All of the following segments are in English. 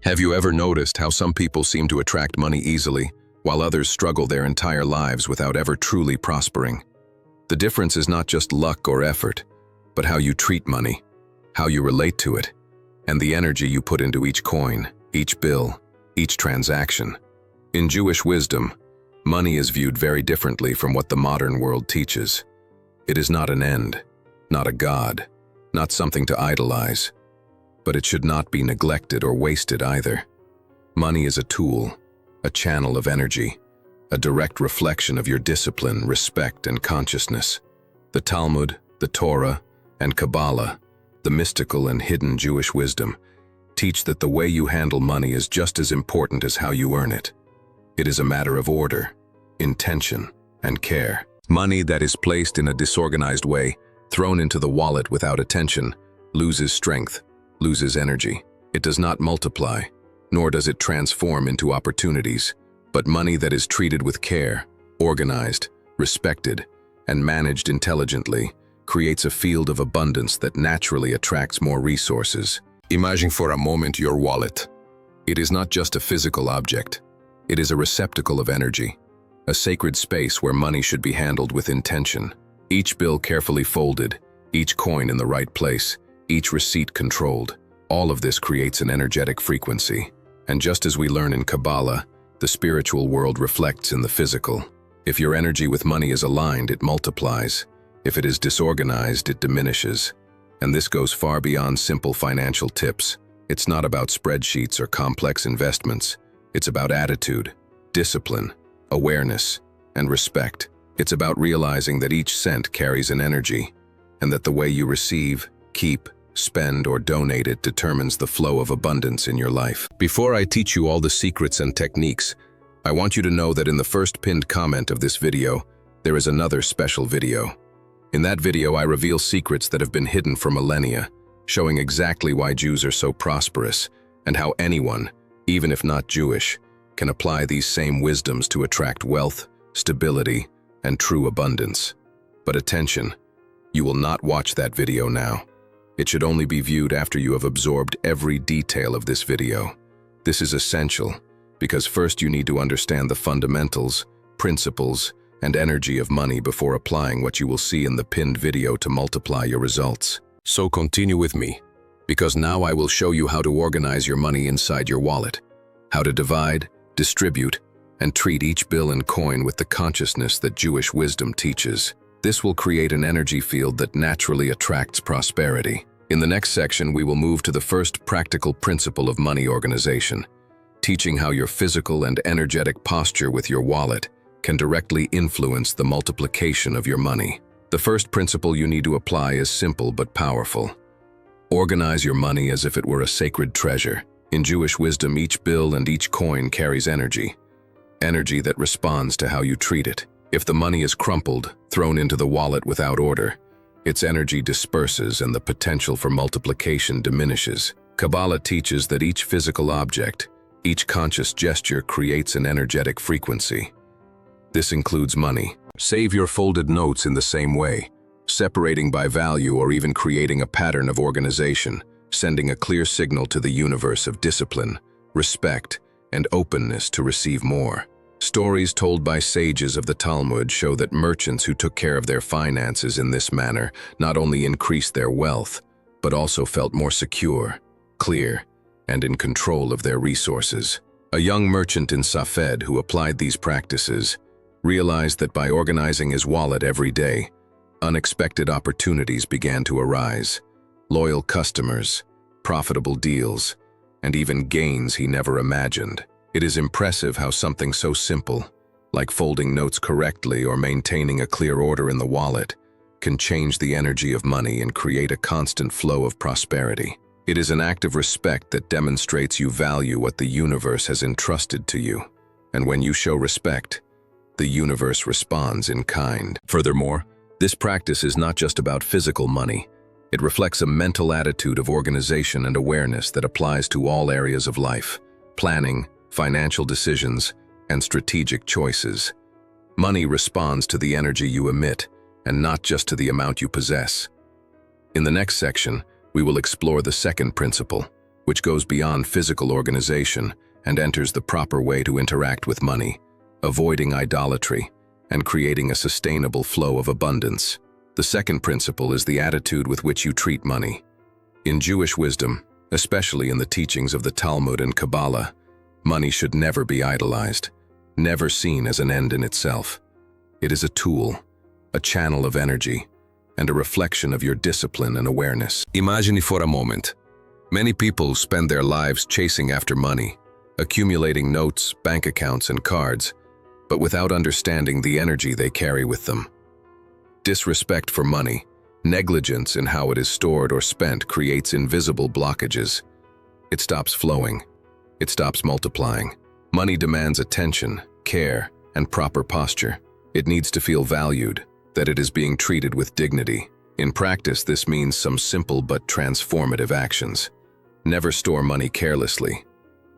Have you ever noticed how some people seem to attract money easily, while others struggle their entire lives without ever truly prospering? The difference is not just luck or effort, but how you treat money, how you relate to it, and the energy you put into each coin, each bill, each transaction. In Jewish wisdom, money is viewed very differently from what the modern world teaches. It is not an end, not a god, not something to idolize, but it should not be neglected or wasted either. Money is a tool, a channel of energy, a direct reflection of your discipline, respect, and consciousness. The Talmud, the Torah, and Kabbalah, the mystical and hidden Jewish wisdom, teach that the way you handle money is just as important as how you earn it. It is a matter of order, intention, and care. Money that is placed in a disorganized way, thrown into the wallet without attention, loses strength, loses energy. It does not multiply, nor does it transform into opportunities. But money that is treated with care, organized, respected, and managed intelligently creates a field of abundance that naturally attracts more resources. Imagine for a moment your wallet. It is not just a physical object. It is a receptacle of energy, a sacred space where money should be handled with intention. Each bill carefully folded, each coin in the right place, each receipt controlled. All of this creates an energetic frequency. And just as we learn in Kabbalah, the spiritual world reflects in the physical. If your energy with money is aligned, it multiplies. If it is disorganized, it diminishes. And this goes far beyond simple financial tips. It's not about spreadsheets or complex investments. It's about attitude, discipline, awareness, and respect. It's about realizing that each cent carries an energy, and that the way you receive, keep, spend, or donate it determines the flow of abundance in your life. Before I teach you all the secrets and techniques, I want you to know that in the first pinned comment of this video, there is another special video. In that video, I reveal secrets that have been hidden for millennia, showing exactly why Jews are so prosperous, and how anyone, even if not Jewish, can apply these same wisdoms to attract wealth, stability, and true abundance. But attention, you will not watch that video now. It should only be viewed after you have absorbed every detail of this video. This is essential, because first you need to understand the fundamentals, principles, and energy of money before applying what you will see in the pinned video to multiply your results. So continue with me, because now I will show you how to organize your money inside your wallet, how to divide, distribute, and treat each bill and coin with the consciousness that Jewish wisdom teaches. This will create an energy field that naturally attracts prosperity. In the next section, we will move to the first practical principle of money organization, teaching how your physical and energetic posture with your wallet can directly influence the multiplication of your money. The first principle you need to apply is simple but powerful. Organize your money as if it were a sacred treasure. In Jewish wisdom, each bill and each coin carries energy that responds to how you treat it. If the money is crumpled, thrown into the wallet without order, its energy disperses and the potential for multiplication diminishes. Kabbalah teaches that each physical object, each conscious gesture creates an energetic frequency. This includes money. Save your folded notes in the same way, separating by value or even creating a pattern of organization, sending a clear signal to the universe of discipline, respect, and openness to receive more. Stories told by sages of the Talmud show that merchants who took care of their finances in this manner not only increased their wealth, but also felt more secure, clear, and in control of their resources. A young merchant in Safed who applied these practices realized that by organizing his wallet every day, unexpected opportunities began to arise. Loyal customers, profitable deals, and even gains he never imagined. It is impressive how something so simple, like folding notes correctly or maintaining a clear order in the wallet, can change the energy of money and create a constant flow of prosperity. It is an act of respect that demonstrates you value what the universe has entrusted to you. And when you show respect, the universe responds in kind. Furthermore, this practice is not just about physical money. It reflects a mental attitude of organization and awareness that applies to all areas of life: planning, financial decisions, and strategic choices. Money responds to the energy you emit, and not just to the amount you possess. In the next section, we will explore the second principle, which goes beyond physical organization and enters the proper way to interact with money, avoiding idolatry, and creating a sustainable flow of abundance. The second principle is the attitude with which you treat money. In Jewish wisdom, especially in the teachings of the Talmud and Kabbalah, money should never be idolized, never seen as an end in itself. It is a tool, a channel of energy, and a reflection of your discipline and awareness. Imagine for a moment. Many people spend their lives chasing after money, accumulating notes, bank accounts, and cards, but without understanding the energy they carry with them. Disrespect for money, negligence in how it is stored or spent creates invisible blockages. It stops flowing. It stops multiplying. Money demands attention, care, and proper posture. It needs to feel valued, that it is being treated with dignity. In practice, this means some simple but transformative actions. Never store money carelessly.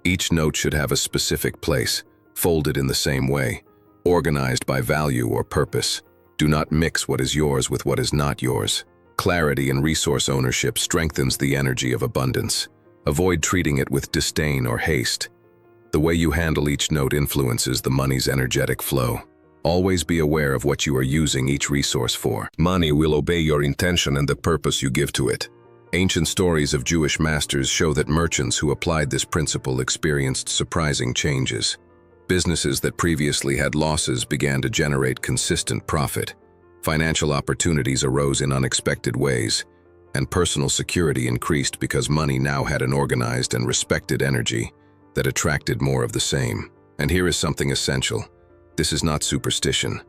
Each note should have a specific place, folded in the same way, organized by value or purpose. Do not mix what is yours with what is not yours. Clarity and resource ownership strengthens the energy of abundance. Avoid treating it with disdain or haste. The way you handle each note influences the money's energetic flow. Always be aware of what you are using each resource for. Money will obey your intention and the purpose you give to it. Ancient stories of Jewish masters show that merchants who applied this principle experienced surprising changes. Businesses that previously had losses began to generate consistent profit. Financial opportunities arose in unexpected ways, and personal security increased because money now had an organized and respected energy that attracted more of the same. And here is something essential. This is not superstition.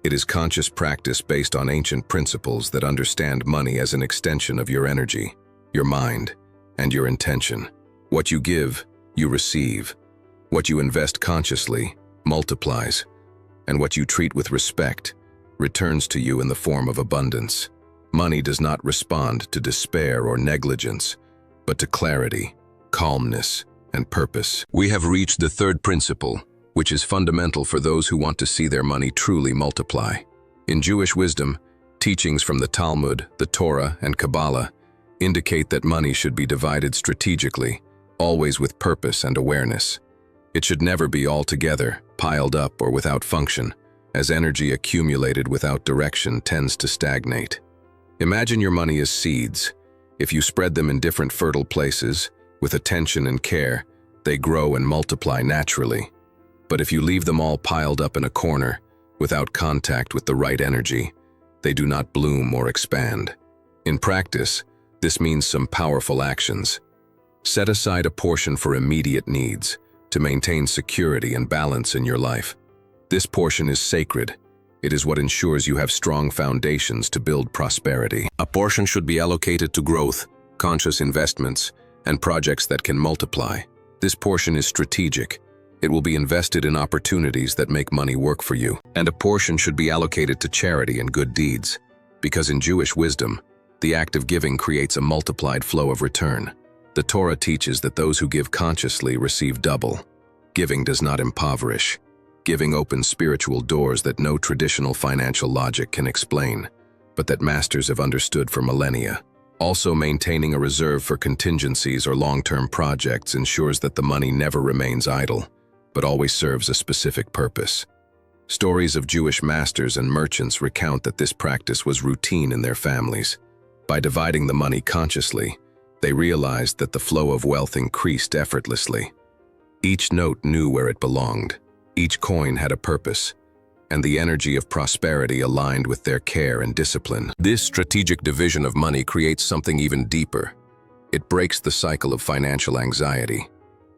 It is conscious practice based on ancient principles that understand money as an extension of your energy, your mind, and your intention. What you give, you receive. What you invest consciously multiplies, and what you treat with respect returns to you in the form of abundance. Money does not respond to despair or negligence, but to clarity, calmness, and purpose. We have reached the third principle, which is fundamental for those who want to see their money truly multiply. In Jewish wisdom, teachings from the Talmud, the Torah, and Kabbalah indicate that money should be divided strategically, always with purpose and awareness. It should never be all together, piled up, or without function, as energy accumulated without direction tends to stagnate. Imagine your money as seeds. If you spread them in different fertile places, with attention and care, they grow and multiply naturally. But if you leave them all piled up in a corner, without contact with the right energy, they do not bloom or expand. In practice, this means some powerful actions. Set aside a portion for immediate needs, to maintain security and balance in your life. This portion is sacred. It is what ensures you have strong foundations to build prosperity. A portion should be allocated to growth, conscious investments, and projects that can multiply. This portion is strategic. It will be invested in opportunities that make money work for you. And a portion should be allocated to charity and good deeds, because in Jewish wisdom, the act of giving creates a multiplied flow of return. The Torah teaches that those who give consciously receive double. Giving does not impoverish. Giving opens spiritual doors that no traditional financial logic can explain, but that masters have understood for millennia. Also, maintaining a reserve for contingencies or long-term projects ensures that the money never remains idle, but always serves a specific purpose. Stories of Jewish masters and merchants recount that this practice was routine in their families. By dividing the money consciously, they realized that the flow of wealth increased effortlessly. Each note knew where it belonged. Each coin had a purpose, and the energy of prosperity aligned with their care and discipline. This strategic division of money creates something even deeper. It breaks the cycle of financial anxiety.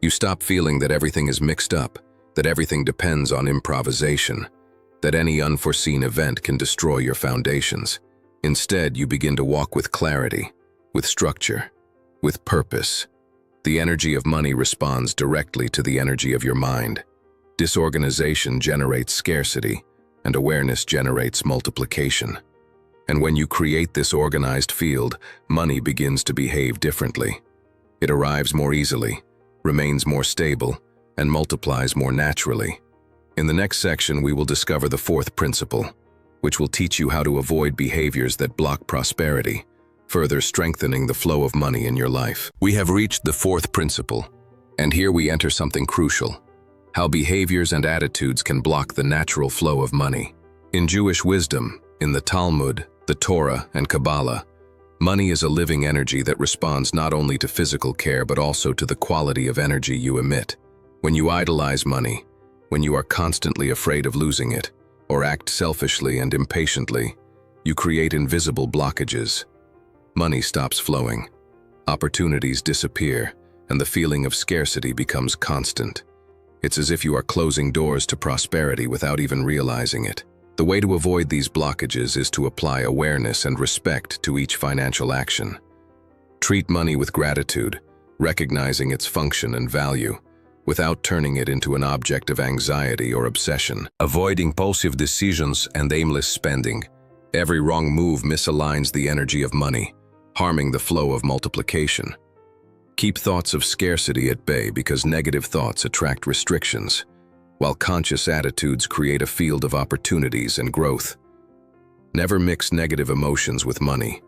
You stop feeling that everything is mixed up, that everything depends on improvisation, that any unforeseen event can destroy your foundations. Instead, you begin to walk with clarity, with structure, with purpose. The energy of money responds directly to the energy of your mind. Disorganization generates scarcity, and awareness generates multiplication. And when you create this organized field, money begins to behave differently. It arrives more easily, remains more stable, and multiplies more naturally. In the next section, we will discover the fourth principle, which will teach you how to avoid behaviors that block prosperity, further strengthening the flow of money in your life. We have reached the fourth principle, and here we enter something crucial: how behaviors and attitudes can block the natural flow of money. In Jewish wisdom, in the Talmud, the Torah, and Kabbalah, money is a living energy that responds not only to physical care but also to the quality of energy you emit. When you idolize money, when you are constantly afraid of losing it, or act selfishly and impatiently, you create invisible blockages. Money stops flowing, opportunities disappear, and the feeling of scarcity becomes constant. It's as if you are closing doors to prosperity without even realizing it. The way to avoid these blockages is to apply awareness and respect to each financial action. Treat money with gratitude, recognizing its function and value, without turning it into an object of anxiety or obsession. Avoid impulsive decisions and aimless spending. Every wrong move misaligns the energy of money, harming the flow of multiplication. Keep thoughts of scarcity at bay because negative thoughts attract restrictions, while conscious attitudes create a field of opportunities and growth. Never mix negative emotions with money.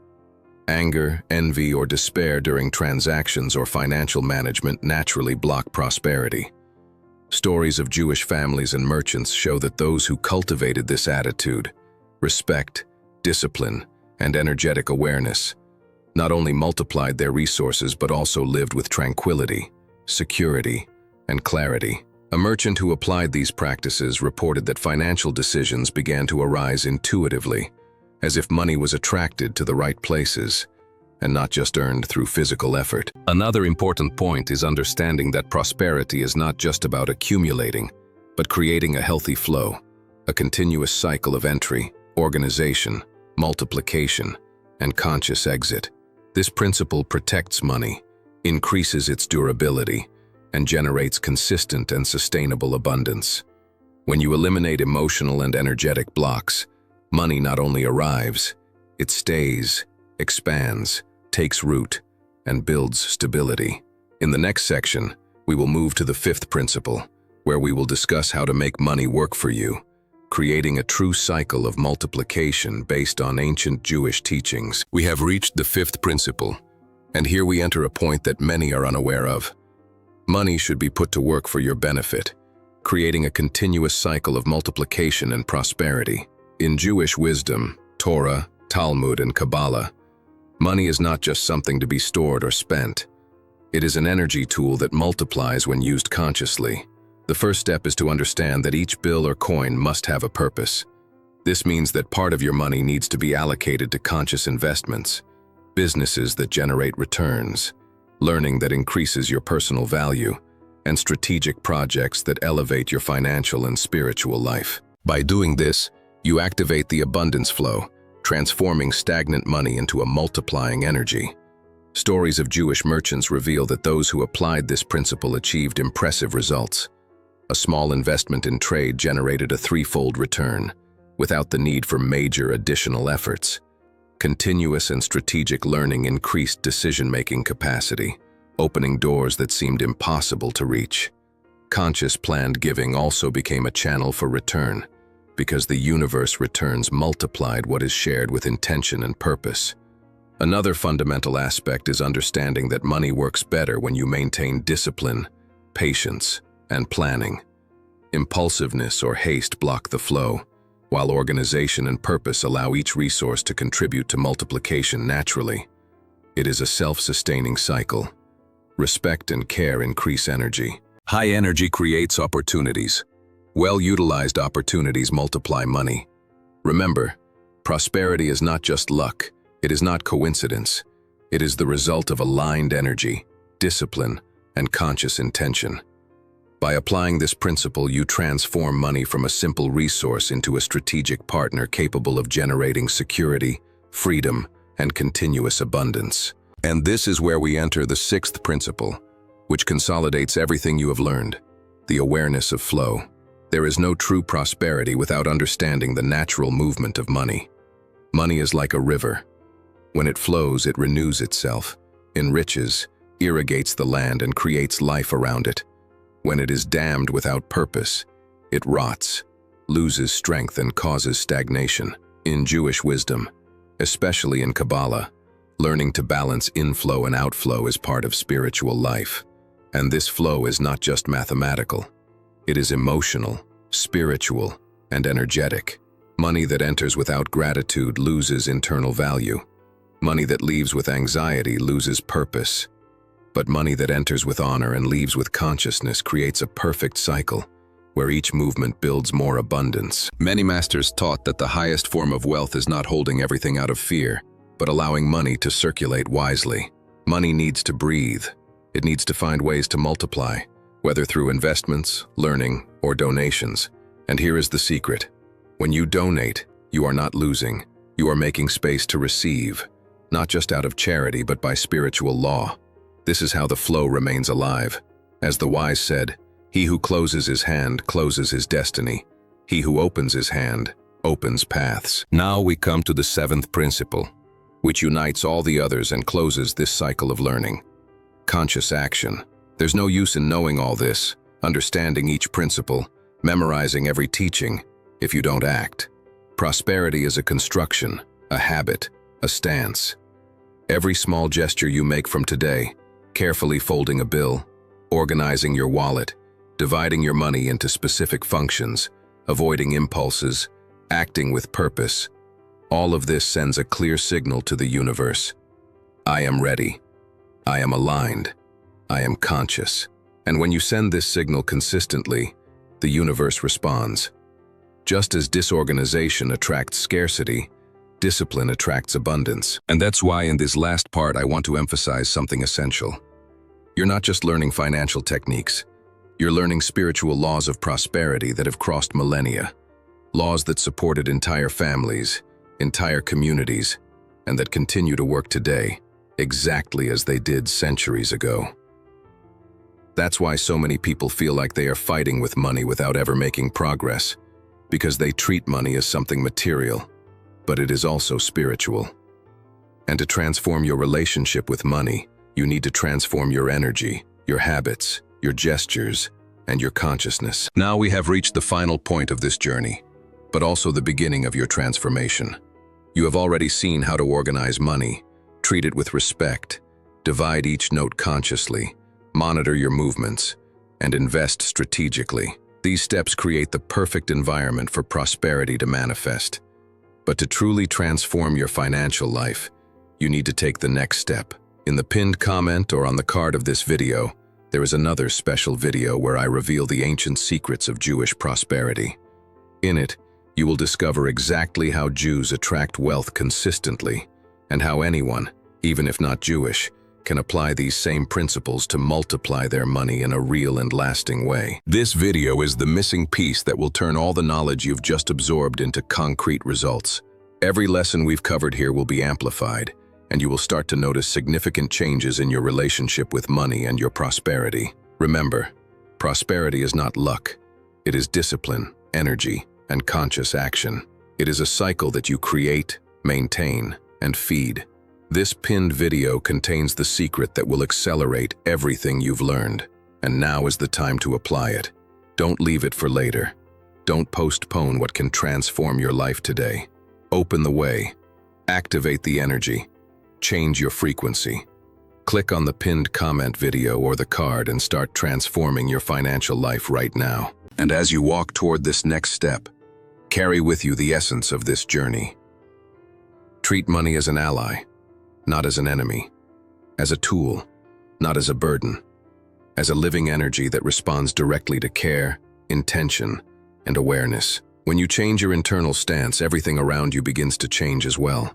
Anger, envy, or despair during transactions or financial management naturally block prosperity. Stories of Jewish families and merchants show that those who cultivated this attitude, respect, discipline, and energetic awareness, not only multiplied their resources but also lived with tranquility, security, and clarity. A merchant who applied these practices reported that financial decisions began to arise intuitively, as if money was attracted to the right places, and not just earned through physical effort. Another important point is understanding that prosperity is not just about accumulating, but creating a healthy flow, a continuous cycle of entry, organization, multiplication, and conscious exit. This principle protects money, increases its durability, and generates consistent and sustainable abundance. When you eliminate emotional and energetic blocks, money not only arrives, it stays, expands, takes root, and builds stability. In the next section, we will move to the fifth principle, where we will discuss how to make money work for you, creating a true cycle of multiplication based on ancient Jewish teachings. We have reached the fifth principle, and here we enter a point that many are unaware of. Money should be put to work for your benefit, creating a continuous cycle of multiplication and prosperity. In Jewish wisdom, Torah, Talmud, and Kabbalah, money is not just something to be stored or spent. It is an energy tool that multiplies when used consciously. The first step is to understand that each bill or coin must have a purpose. This means that part of your money needs to be allocated to conscious investments, businesses that generate returns, learning that increases your personal value, and strategic projects that elevate your financial and spiritual life. By doing this, you activate the abundance flow, transforming stagnant money into a multiplying energy. Stories of Jewish merchants reveal that those who applied this principle achieved impressive results. A small investment in trade generated a threefold return, without the need for major additional efforts. Continuous and strategic learning increased decision-making capacity, opening doors that seemed impossible to reach. Conscious planned giving also became a channel for return, because the universe returns multiplied what is shared with intention and purpose. Another fundamental aspect is understanding that money works better when you maintain discipline, patience, and planning. Impulsiveness or haste block the flow, while organization and purpose allow each resource to contribute to multiplication naturally. It is a self-sustaining cycle. Respect and care increase energy. High energy creates opportunities. Well-utilized opportunities multiply money. Remember, prosperity is not just luck. It is not coincidence. It is the result of aligned energy, discipline, and conscious intention. By applying this principle, you transform money from a simple resource into a strategic partner capable of generating security, freedom, and continuous abundance. And this is where we enter the sixth principle, which consolidates everything you have learned: the awareness of flow. There is no true prosperity without understanding the natural movement of money. Money is like a river. When it flows, it renews itself, enriches, irrigates the land, and creates life around it. When it is dammed without purpose, it rots, loses strength, and causes stagnation. In Jewish wisdom, especially in Kabbalah, Learning to balance inflow and outflow is part of spiritual life. And this flow is not just mathematical. It is emotional, spiritual, and energetic. Money that enters without gratitude loses internal value. Money that leaves with anxiety loses purpose. But money that enters with honor and leaves with consciousness creates a perfect cycle, where each movement builds more abundance. Many masters taught that the highest form of wealth is not holding everything out of fear, but allowing money to circulate wisely. Money needs to breathe. It needs to find ways to multiply, whether through investments, learning, or donations. And here is the secret. When you donate, you are not losing. You are making space to receive, not just out of charity, but by spiritual law. This is how the flow remains alive. As the wise said, "He who closes his hand closes his destiny. He who opens his hand opens paths." Now we come to the seventh principle, which unites all the others and closes this cycle of learning. Conscious action. There's no use in knowing all this, understanding each principle, memorizing every teaching, if you don't act. Prosperity is a construction, a habit, a stance. Every small gesture you make from today, carefully folding a bill, organizing your wallet, dividing your money into specific functions, avoiding impulses, acting with purpose, all of this sends a clear signal to the universe. I am ready. I am aligned. I am conscious. And when you send this signal consistently, the universe responds. Just as disorganization attracts scarcity, discipline attracts abundance. And that's why in this last part I want to emphasize something essential. You're not just learning financial techniques. You're learning spiritual laws of prosperity that have crossed millennia. Laws that supported entire families, entire communities, and that continue to work today, exactly as they did centuries ago. That's why so many people feel like they are fighting with money without ever making progress, because they treat money as something material, but it is also spiritual. And to transform your relationship with money, you need to transform your energy, your habits, your gestures, and your consciousness. Now we have reached the final point of this journey, but also the beginning of your transformation. You have already seen how to organize money, treat it with respect, divide each note consciously, monitor your movements, and invest strategically. These steps create the perfect environment for prosperity to manifest. But to truly transform your financial life, you need to take the next step. In the pinned comment or on the card of this video, there is another special video where I reveal the ancient secrets of Jewish prosperity. In it, you will discover exactly how Jews attract wealth consistently, and how anyone, even if not Jewish, can apply these same principles to multiply their money in a real and lasting way. This video is the missing piece that will turn all the knowledge you've just absorbed into concrete results. Every lesson we've covered here will be amplified, and you will start to notice significant changes in your relationship with money and your prosperity. Remember, prosperity is not luck. It is discipline, energy, and conscious action. It is a cycle that you create, maintain, and feed. This pinned video contains the secret that will accelerate everything you've learned, and now is the time to apply it. Don't leave it for later. Don't postpone what can transform your life today. Open the way. Activate the energy. Change your frequency. Click on the pinned comment video or the card and start transforming your financial life right now. And as you walk toward this next step, carry with you the essence of this journey. Treat money as an ally, not as an enemy, as a tool, not as a burden, as a living energy that responds directly to care, intention, and awareness. When you change your internal stance, everything around you begins to change as well.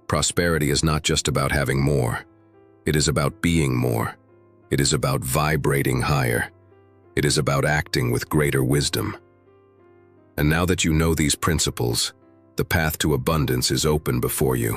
Prosperity is not just about having more. It is about being more. It is about vibrating higher. It is about acting with greater wisdom. And now that you know these principles, the path to abundance is open before you.